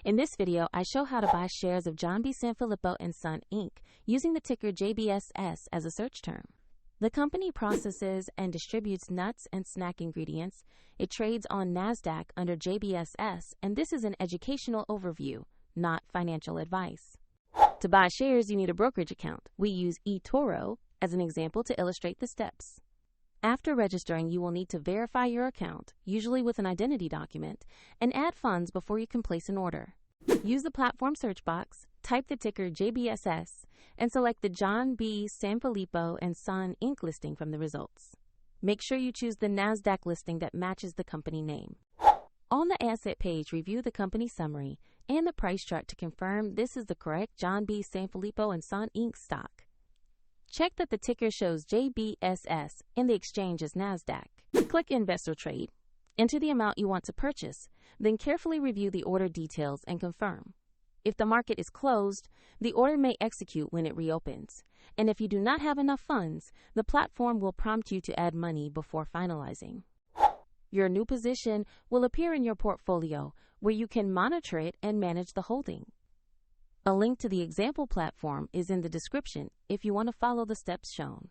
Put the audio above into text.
In this video, I show how to buy shares of John B Sanfilippo Son Inc. using the ticker JBSS as a search term. The company processes and distributes nuts and snack ingredients. It trades on NASDAQ under JBSS, and this is an educational overview, not financial advice. To buy shares, you need a brokerage account. We use eToro as an example to illustrate the steps. After registering, you will need to verify your account, usually with an identity document, and add funds before you can place an order. Use the platform search box, type the ticker JBSS, and select the John B Sanfilippo Son Inc. listing from the results. Make sure you choose the NASDAQ listing that matches the company name. On the asset page, review the company summary and the price chart to confirm this is the correct John B Sanfilippo Son Inc. stock. Check that the ticker shows JBSS and the exchange is NASDAQ. Click Invest or Trade. Enter the amount you want to purchase, then carefully review the order details and confirm. If the market is closed, the order may execute when it reopens. And if you do not have enough funds, the platform will prompt you to add money before finalizing. Your new position will appear in your portfolio, where you can monitor it and manage the holding. A link to the example platform is in the description if you want to follow the steps shown.